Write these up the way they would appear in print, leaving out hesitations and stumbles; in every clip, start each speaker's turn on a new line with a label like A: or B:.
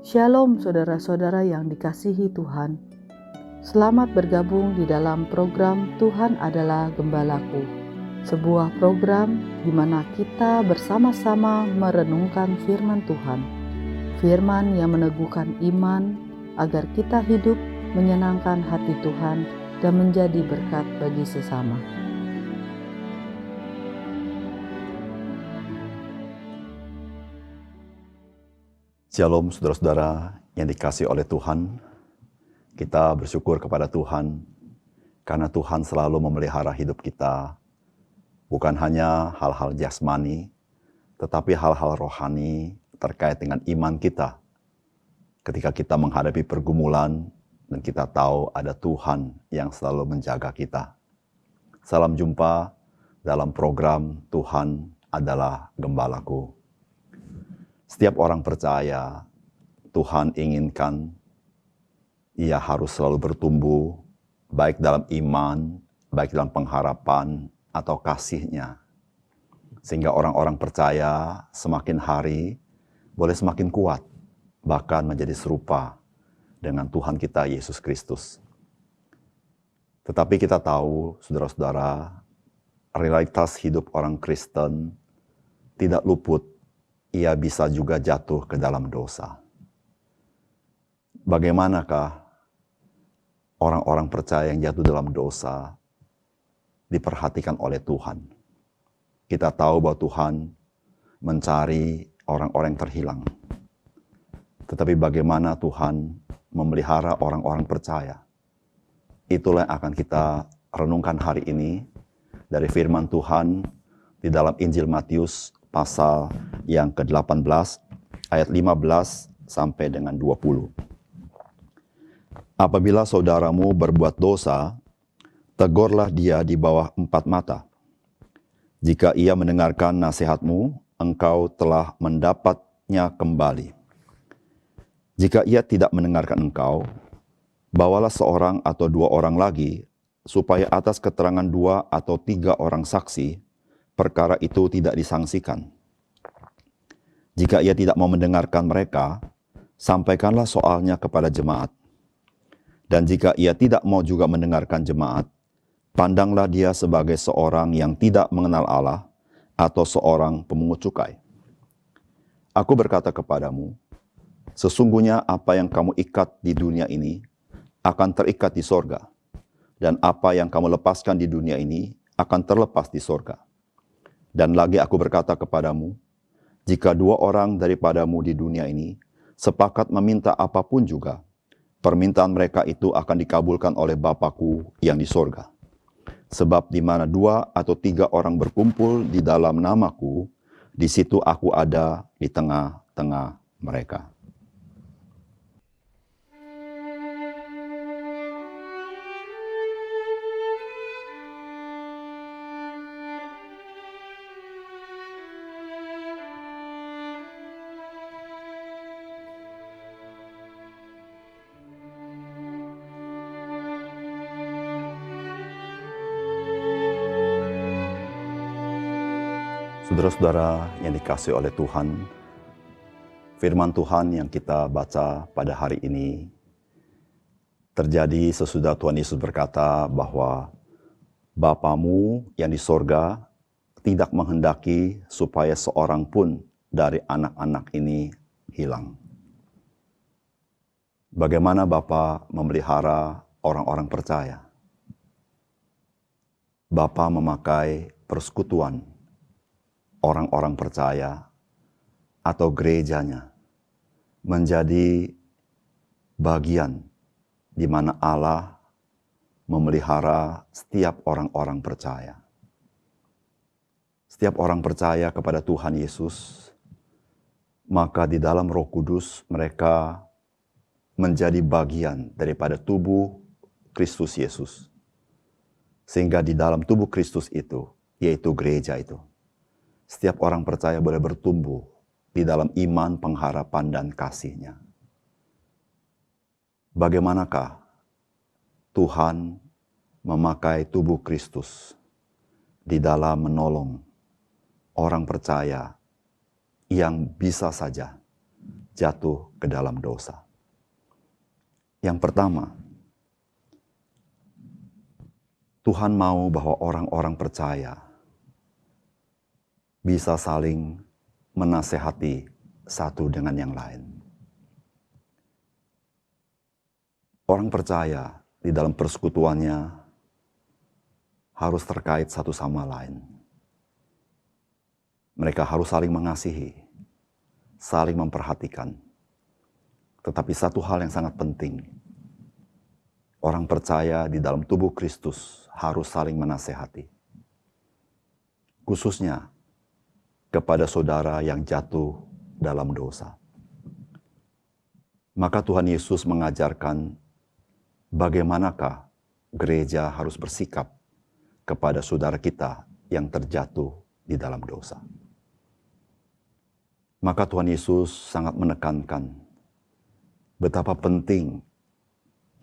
A: Shalom saudara-saudara yang dikasihi Tuhan. Selamat bergabung di dalam program Tuhan Adalah Gembalaku. Sebuah program di mana kita bersama-sama merenungkan firman Tuhan. Firman yang meneguhkan iman agar kita hidup menyenangkan hati Tuhan dan menjadi berkat bagi sesama.
B: Shalom saudara-saudara yang dikasihi oleh Tuhan. Kita bersyukur kepada Tuhan karena Tuhan selalu memelihara hidup kita. Bukan hanya hal-hal jasmani, tetapi hal-hal rohani terkait dengan iman kita. Ketika kita menghadapi pergumulan dan kita tahu ada Tuhan yang selalu menjaga kita. Salam jumpa dalam program Tuhan Adalah Gembalaku. Setiap orang percaya, Tuhan inginkan ia harus selalu bertumbuh, baik dalam iman, baik dalam pengharapan, atau kasih-Nya. Sehingga orang-orang percaya semakin hari boleh semakin kuat, bahkan menjadi serupa dengan Tuhan kita Yesus Kristus. Tetapi kita tahu, saudara-saudara, realitas hidup orang Kristen tidak luput. Ia bisa juga jatuh ke dalam dosa. Bagaimanakah orang-orang percaya yang jatuh dalam dosa diperhatikan oleh Tuhan? Kita tahu bahwa Tuhan mencari orang-orang yang terhilang. Tetapi bagaimana Tuhan memelihara orang-orang percaya? Itulah yang akan kita renungkan hari ini dari firman Tuhan di dalam Injil Matius pasal yang ke-18 ayat 15 sampai dengan 20. Apabila saudaramu berbuat dosa, tegurlah dia di bawah 4 mata. Jika ia mendengarkan nasihatmu, engkau telah mendapatnya kembali. Jika ia tidak mendengarkan engkau, bawalah seorang atau 2 orang lagi, supaya atas keterangan 2 atau 3 orang saksi, perkara itu tidak disangsikan. Jika ia tidak mau mendengarkan mereka, sampaikanlah soalnya kepada jemaat. Dan jika ia tidak mau juga mendengarkan jemaat, pandanglah dia sebagai seorang yang tidak mengenal Allah atau seorang pemungut cukai. Aku berkata kepadamu, sesungguhnya apa yang kamu ikat di dunia ini akan terikat di sorga, dan apa yang kamu lepaskan di dunia ini akan terlepas di sorga. Dan lagi aku berkata kepadamu, jika 2 orang daripadamu di dunia ini sepakat meminta apapun juga, permintaan mereka itu akan dikabulkan oleh Bapa-Ku yang di sorga. Sebab di mana 2 atau 3 orang berkumpul di dalam nama-Ku, di situ aku ada di tengah-tengah mereka. Saudara-saudara yang dikasihi oleh Tuhan, firman Tuhan yang kita baca pada hari ini terjadi sesudah Tuhan Yesus berkata bahwa Bapamu yang di sorga tidak menghendaki supaya seorang pun dari anak-anak ini hilang. Bagaimana Bapa memelihara orang-orang percaya? Bapa memakai persekutuan orang-orang percaya atau gerejanya menjadi bagian di mana Allah memelihara setiap orang-orang percaya. Setiap orang percaya kepada Tuhan Yesus, maka di dalam Roh Kudus mereka menjadi bagian daripada tubuh Kristus Yesus. Sehingga di dalam tubuh Kristus itu, yaitu gereja itu, setiap orang percaya boleh bertumbuh di dalam iman, pengharapan, dan kasih-Nya. Bagaimanakah Tuhan memakai tubuh Kristus di dalam menolong orang percaya yang bisa saja jatuh ke dalam dosa. Yang pertama, Tuhan mau bahwa orang-orang percaya bisa saling menasehati satu dengan yang lain. Orang percaya di dalam persekutuannya harus terkait satu sama lain. Mereka harus saling mengasihi, saling memperhatikan. Tetapi satu hal yang sangat penting, orang percaya di dalam tubuh Kristus harus saling menasehati. Khususnya kepada saudara yang jatuh dalam dosa. Maka Tuhan Yesus mengajarkan bagaimanakah gereja harus bersikap kepada saudara kita yang terjatuh di dalam dosa. Maka Tuhan Yesus sangat menekankan betapa penting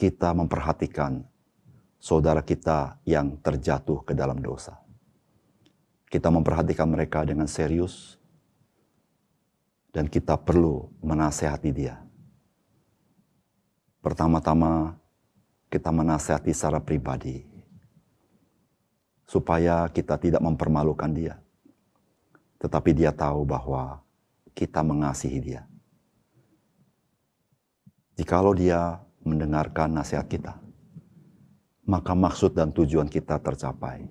B: kita memperhatikan saudara kita yang terjatuh ke dalam dosa. Kita memperhatikan mereka dengan serius, dan kita perlu menasehati dia. Pertama-tama, kita menasehati secara pribadi, supaya kita tidak mempermalukan dia. Tetapi dia tahu bahwa kita mengasihi dia. Jikalau dia mendengarkan nasihat kita, maka maksud dan tujuan kita tercapai.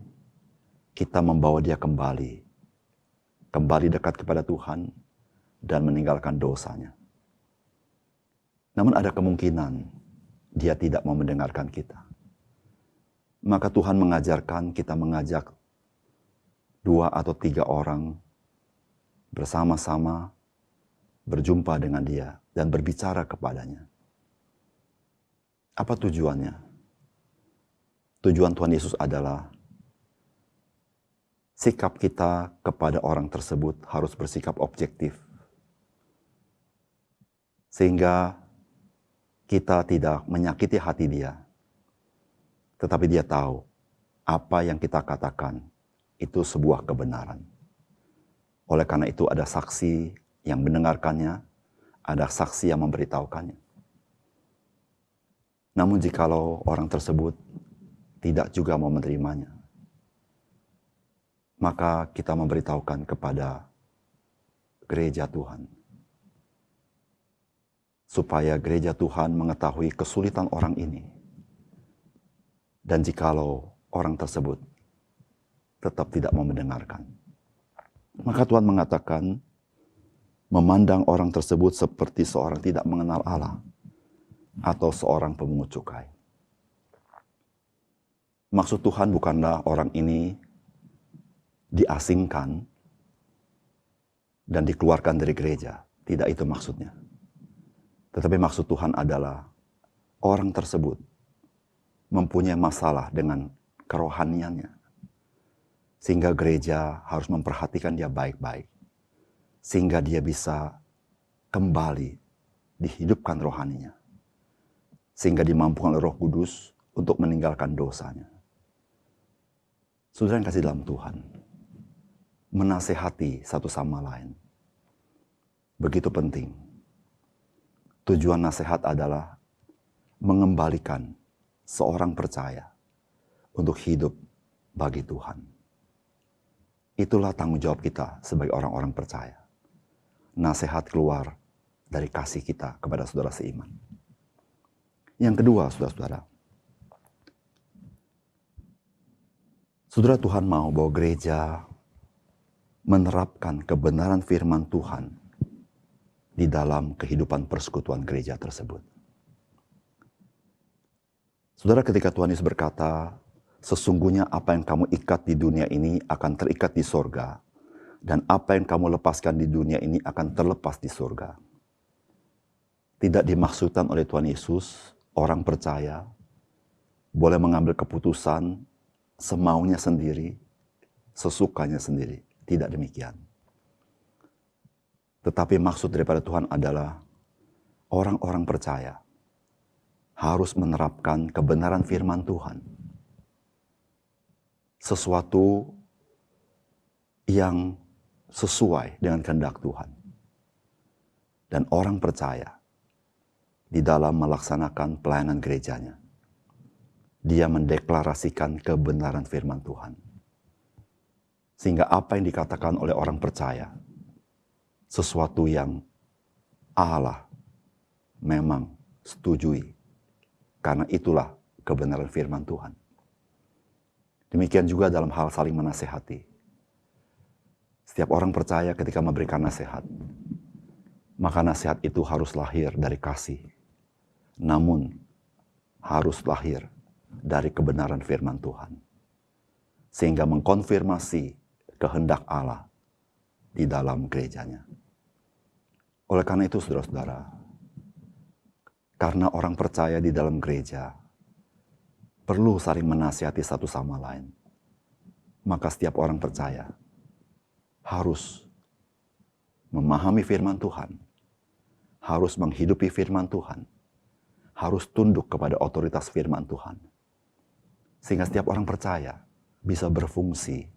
B: Kita membawa dia kembali dekat kepada Tuhan, dan meninggalkan dosanya. Namun ada kemungkinan dia tidak mau mendengarkan kita. Maka Tuhan mengajarkan kita mengajak 2 atau 3 orang bersama-sama berjumpa dengan dia dan berbicara kepadanya. Apa tujuannya? Tujuan Tuhan Yesus adalah sikap kita kepada orang tersebut harus bersikap objektif. Sehingga kita tidak menyakiti hati dia. Tetapi dia tahu apa yang kita katakan itu sebuah kebenaran. Oleh karena itu ada saksi yang mendengarkannya, ada saksi yang memberitahukannya. Namun jikalau orang tersebut tidak juga mau menerimanya, maka kita memberitahukan kepada gereja Tuhan. Supaya gereja Tuhan mengetahui kesulitan orang ini. Dan jikalau orang tersebut tetap tidak mau mendengarkan, maka Tuhan mengatakan, memandang orang tersebut seperti seorang tidak mengenal Allah, atau seorang pemungut cukai. Maksud Tuhan bukanlah orang ini diasingkan dan dikeluarkan dari gereja. Tidak itu maksudnya. Tetapi maksud Tuhan adalah orang tersebut mempunyai masalah dengan kerohaniannya. Sehingga gereja harus memperhatikan dia baik-baik. Sehingga dia bisa kembali dihidupkan rohaninya. Sehingga dimampukan oleh Roh Kudus untuk meninggalkan dosanya. Saudara yang kasih dalam Tuhan, menasehati satu sama lain begitu penting. Tujuan nasihat adalah mengembalikan seorang percaya untuk hidup bagi Tuhan. Itulah tanggung jawab kita sebagai orang-orang percaya. Nasihat keluar dari kasih kita kepada saudara seiman. Yang kedua, saudara-saudara, saudara, Tuhan mau bahwa gereja menerapkan kebenaran firman Tuhan di dalam kehidupan persekutuan gereja tersebut. Saudara, ketika Tuhan Yesus berkata, sesungguhnya apa yang kamu ikat di dunia ini akan terikat di sorga, dan apa yang kamu lepaskan di dunia ini akan terlepas di sorga. Tidak dimaksudkan oleh Tuhan Yesus, orang percaya boleh mengambil keputusan semaunya sendiri, sesukanya sendiri. Tidak demikian. Tetapi maksud daripada Tuhan adalah orang-orang percaya harus menerapkan kebenaran firman Tuhan. Sesuatu yang sesuai dengan kehendak Tuhan. dan orang percaya di dalam melaksanakan pelayanan gerejanya. Dia mendeklarasikan kebenaran firman Tuhan. Sehingga apa yang dikatakan oleh orang percaya, sesuatu yang Allah memang setujui. Karena itulah kebenaran firman Tuhan. Demikian juga dalam hal saling menasehati. Setiap orang percaya ketika memberikan nasihat, maka nasihat itu harus lahir dari kasih. Namun, harus lahir dari kebenaran firman Tuhan. Sehingga mengkonfirmasi kehendak Allah di dalam gerejanya. Oleh karena itu, saudara-saudara, karena orang percaya di dalam gereja perlu saling menasihati satu sama lain, maka setiap orang percaya harus memahami firman Tuhan, harus menghidupi firman Tuhan, harus tunduk kepada otoritas firman Tuhan. Sehingga setiap orang percaya bisa berfungsi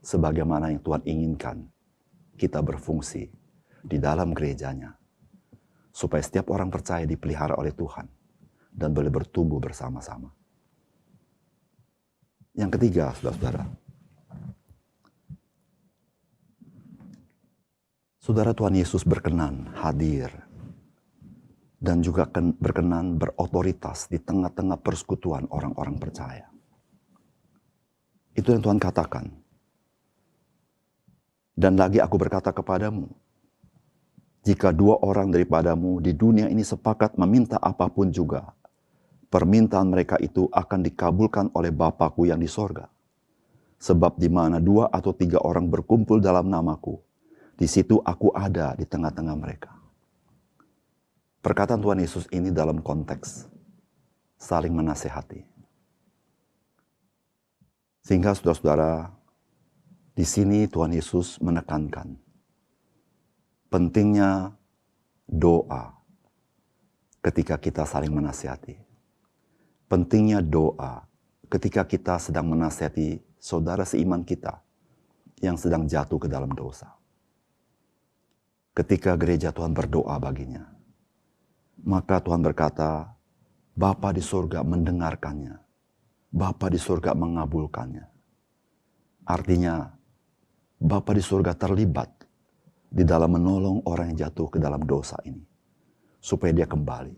B: sebagaimana yang Tuhan inginkan kita berfungsi di dalam gerejanya. Supaya setiap orang percaya dipelihara oleh Tuhan dan boleh bertumbuh bersama-sama. Yang ketiga, saudara-saudara. Saudara, Tuhan Yesus berkenan hadir dan juga berkenan berotoritas di tengah-tengah persekutuan orang-orang percaya. Itu yang Tuhan katakan. Dan lagi aku berkata kepadamu, jika dua orang daripadamu di dunia ini sepakat meminta apapun juga, permintaan mereka itu akan dikabulkan oleh Bapa-Ku yang di sorga. Sebab di mana 2 atau 3 orang berkumpul dalam namaku, di situ aku ada di tengah-tengah mereka. Perkataan Tuhan Yesus ini dalam konteks saling menasehati. Sehingga saudara-saudara, di sini Tuhan Yesus menekankan pentingnya doa ketika kita saling menasihati. Pentingnya doa ketika kita sedang menasihati saudara seiman kita yang sedang jatuh ke dalam dosa. Ketika gereja Tuhan berdoa baginya, maka Tuhan berkata, Bapa di surga mendengarkannya. Bapa di surga mengabulkannya. Artinya, Bapa di surga terlibat di dalam menolong orang yang jatuh ke dalam dosa ini. Supaya dia kembali.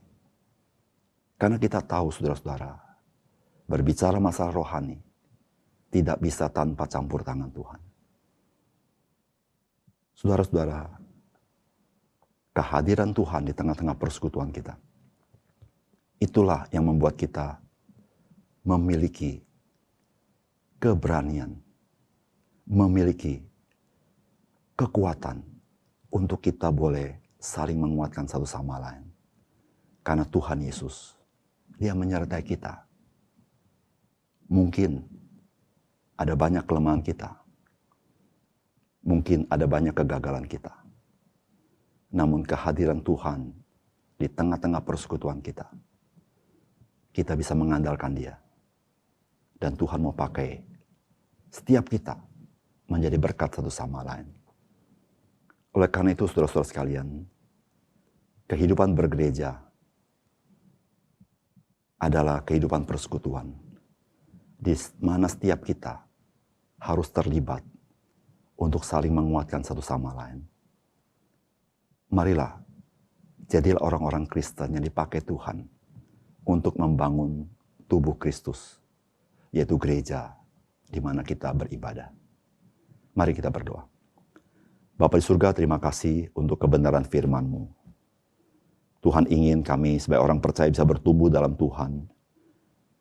B: Karena kita tahu, saudara-saudara, berbicara masalah rohani tidak bisa tanpa campur tangan Tuhan. Saudara-saudara, kehadiran Tuhan di tengah-tengah persekutuan kita, itulah yang membuat kita memiliki keberanian, memiliki kekuatan untuk kita boleh saling menguatkan satu sama lain. Karena Tuhan Yesus, Dia menyertai kita. Mungkin ada banyak kelemahan kita. Mungkin ada banyak kegagalan kita. Namun kehadiran Tuhan di tengah-tengah persekutuan kita, kita bisa mengandalkan Dia. Dan Tuhan mau pakai setiap kita menjadi berkat satu sama lain. Oleh karena itu, saudara-saudara sekalian, kehidupan bergereja adalah kehidupan persekutuan, di mana setiap kita harus terlibat untuk saling menguatkan satu sama lain. Marilah, jadilah orang-orang Kristen yang dipakai Tuhan untuk membangun tubuh Kristus, yaitu gereja di mana kita beribadah. Mari kita berdoa. Bapa di surga, terima kasih untuk kebenaran firman-Mu. Tuhan ingin kami sebagai orang percaya bisa bertumbuh dalam Tuhan.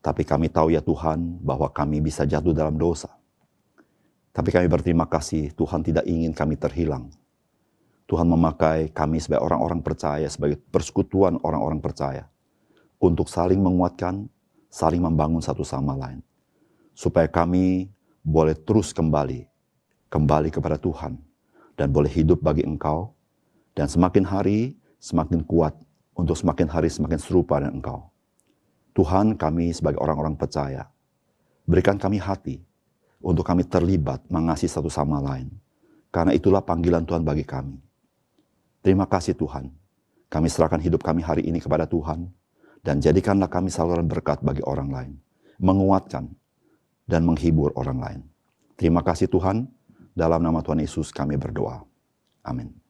B: Tapi kami tahu ya Tuhan bahwa kami bisa jatuh dalam dosa. Tapi kami berterima kasih Tuhan tidak ingin kami terhilang. Tuhan memakai kami sebagai orang-orang percaya, sebagai persekutuan orang-orang percaya. Untuk saling menguatkan, saling membangun satu sama lain. Supaya kami boleh terus kembali kepada Tuhan. Dan boleh hidup bagi Engkau. Dan semakin hari semakin kuat. Untuk semakin hari semakin serupa dengan Engkau. Tuhan, kami sebagai orang-orang percaya, berikan kami hati untuk kami terlibat mengasihi satu sama lain. Karena itulah panggilan Tuhan bagi kami. Terima kasih Tuhan. Kami serahkan hidup kami hari ini kepada Tuhan, dan jadikanlah kami saluran berkat bagi orang lain, menguatkan dan menghibur orang lain. Terima kasih Tuhan, dalam nama Tuhan Yesus kami berdoa. Amin.